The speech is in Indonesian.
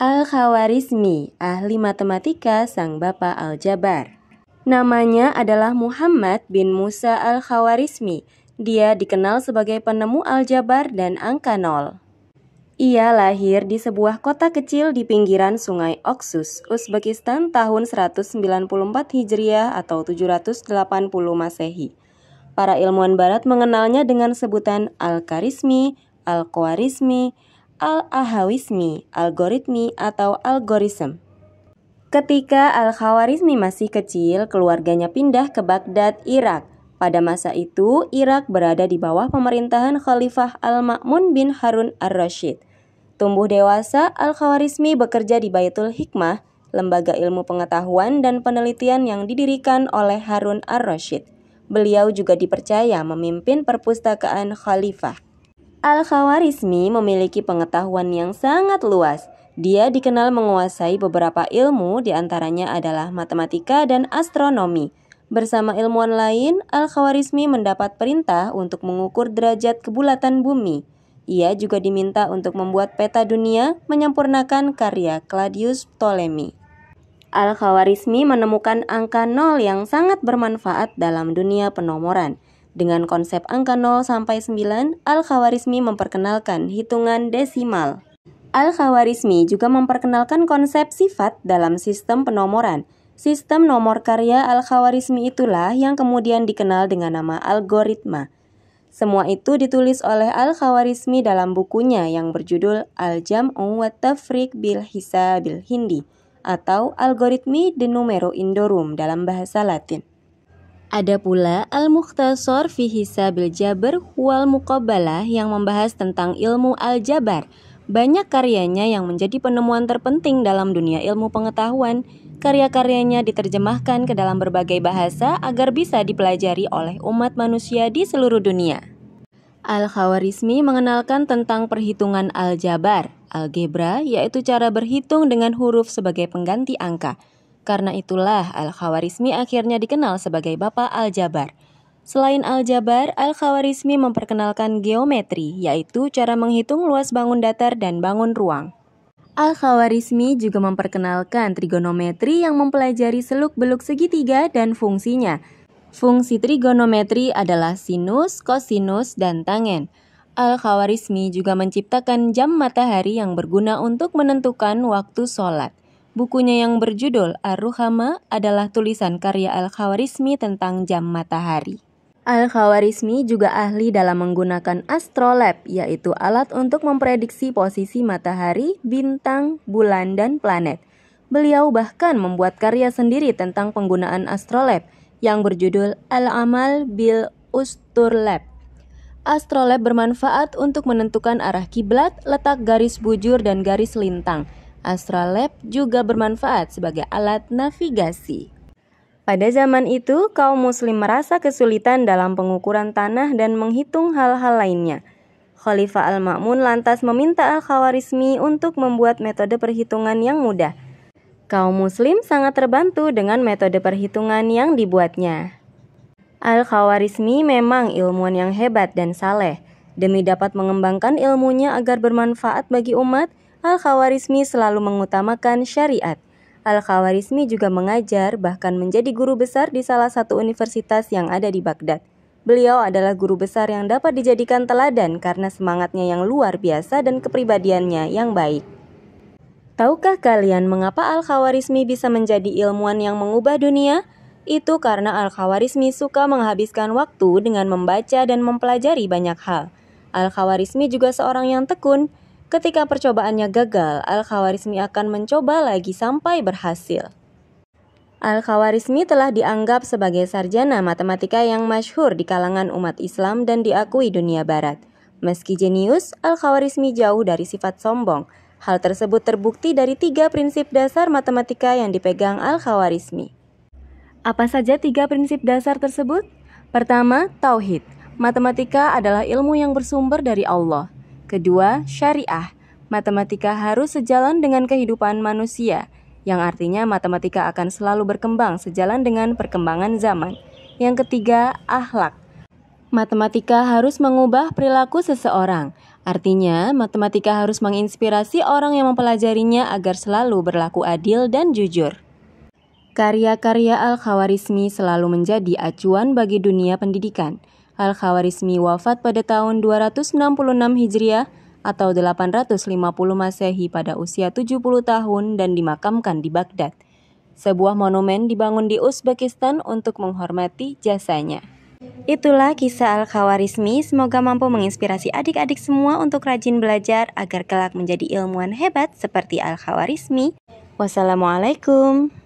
Al-Khawarizmi, ahli matematika sang bapak aljabar. Namanya adalah Muhammad bin Musa Al-Khawarizmi. Dia dikenal sebagai penemu aljabar dan angka nol. Ia lahir di sebuah kota kecil di pinggiran sungai Oxus, Uzbekistan tahun 194 Hijriah atau 780 Masehi. Para ilmuwan barat mengenalnya dengan sebutan Al-Khawarizmi, Al-Khwarizmi, Al-Ahawizmi, algoritmi atau algorism. Ketika Al-Khawarizmi masih kecil, keluarganya pindah ke Baghdad, Irak. Pada masa itu, Irak berada di bawah pemerintahan Khalifah Al-Ma'mun bin Harun ar-Rasyid. Tumbuh dewasa, Al-Khawarizmi bekerja di Baitul Hikmah, lembaga ilmu pengetahuan dan penelitian yang didirikan oleh Harun ar-Rasyid. Beliau juga dipercaya memimpin perpustakaan Khalifah. Al-Khawarizmi memiliki pengetahuan yang sangat luas. Dia dikenal menguasai beberapa ilmu, diantaranya adalah matematika dan astronomi. Bersama ilmuwan lain, Al-Khawarizmi mendapat perintah untuk mengukur derajat kebulatan bumi. Ia juga diminta untuk membuat peta dunia, menyempurnakan karya Claudius Ptolemy. Al-Khawarizmi menemukan angka 0 yang sangat bermanfaat dalam dunia penomoran. Dengan konsep angka 0 sampai 9, Al-Khawarizmi memperkenalkan hitungan desimal. Al-Khawarizmi juga memperkenalkan konsep sifat dalam sistem penomoran. Sistem nomor karya Al-Khawarizmi itulah yang kemudian dikenal dengan nama algoritma. Semua itu ditulis oleh Al-Khawarizmi dalam bukunya yang berjudul Al-Jam'u wa Tafriq bil Hisabil Hindi atau Algoritmi de Numero Indorum dalam bahasa Latin. Ada pula Al-Mukhtasar fi Hisabil Jabr wal Muqabbalah yang membahas tentang ilmu aljabar. Banyak karyanya yang menjadi penemuan terpenting dalam dunia ilmu pengetahuan. Karya-karyanya diterjemahkan ke dalam berbagai bahasa agar bisa dipelajari oleh umat manusia di seluruh dunia. Al-Khawarizmi mengenalkan tentang perhitungan aljabar, algebra, yaitu cara berhitung dengan huruf sebagai pengganti angka. Karena itulah Al-Khawarizmi akhirnya dikenal sebagai Bapak Aljabar. Selain aljabar, Al-Khawarizmi memperkenalkan geometri, yaitu cara menghitung luas bangun datar dan bangun ruang. Al-Khawarizmi juga memperkenalkan trigonometri yang mempelajari seluk-beluk segitiga dan fungsinya. Fungsi trigonometri adalah sinus, kosinus, dan tangen. Al-Khawarizmi juga menciptakan jam matahari yang berguna untuk menentukan waktu sholat. Bukunya yang berjudul Ar-Ruhama adalah tulisan karya Al-Khawarizmi tentang jam matahari. Al-Khawarizmi juga ahli dalam menggunakan astrolab, yaitu alat untuk memprediksi posisi matahari, bintang, bulan, dan planet. Beliau bahkan membuat karya sendiri tentang penggunaan astrolab yang berjudul Al-Amal bil Usturlab. Astrolab bermanfaat untuk menentukan arah kiblat, letak garis bujur, dan garis lintang. Astrolab juga bermanfaat sebagai alat navigasi. Pada zaman itu, kaum muslim merasa kesulitan dalam pengukuran tanah dan menghitung hal-hal lainnya. Khalifah Al-Ma'mun lantas meminta Al-Khawarizmi untuk membuat metode perhitungan yang mudah. Kaum muslim sangat terbantu dengan metode perhitungan yang dibuatnya. Al-Khawarizmi memang ilmuwan yang hebat dan saleh. Demi dapat mengembangkan ilmunya agar bermanfaat bagi umat, Al-Khawarizmi selalu mengutamakan syariat. Al-Khawarizmi juga mengajar, bahkan menjadi guru besar di salah satu universitas yang ada di Baghdad. Beliau adalah guru besar yang dapat dijadikan teladan karena semangatnya yang luar biasa dan kepribadiannya yang baik. Tahukah kalian mengapa Al-Khawarizmi bisa menjadi ilmuwan yang mengubah dunia? Itu karena Al-Khawarizmi suka menghabiskan waktu dengan membaca dan mempelajari banyak hal. Al-Khawarizmi juga seorang yang tekun. Ketika percobaannya gagal, Al-Khawarizmi akan mencoba lagi sampai berhasil. Al-Khawarizmi telah dianggap sebagai sarjana matematika yang masyhur di kalangan umat Islam dan diakui dunia barat. Meski jenius, Al-Khawarizmi jauh dari sifat sombong. Hal tersebut terbukti dari 3 prinsip dasar matematika yang dipegang Al-Khawarizmi. Apa saja 3 prinsip dasar tersebut? Pertama, tauhid. Matematika adalah ilmu yang bersumber dari Allah. Kedua, syariah. Matematika harus sejalan dengan kehidupan manusia, yang artinya matematika akan selalu berkembang sejalan dengan perkembangan zaman. Yang ketiga, akhlak. Matematika harus mengubah perilaku seseorang. Artinya, matematika harus menginspirasi orang yang mempelajarinya agar selalu berlaku adil dan jujur. Karya-karya Al-Khawarizmi selalu menjadi acuan bagi dunia pendidikan. Al-Khawarizmi wafat pada tahun 266 Hijriah atau 850 Masehi pada usia 70 tahun dan dimakamkan di Baghdad. Sebuah monumen dibangun di Uzbekistan untuk menghormati jasanya. Itulah kisah Al-Khawarizmi, semoga mampu menginspirasi adik-adik semua untuk rajin belajar agar kelak menjadi ilmuwan hebat seperti Al-Khawarizmi. Wassalamualaikum.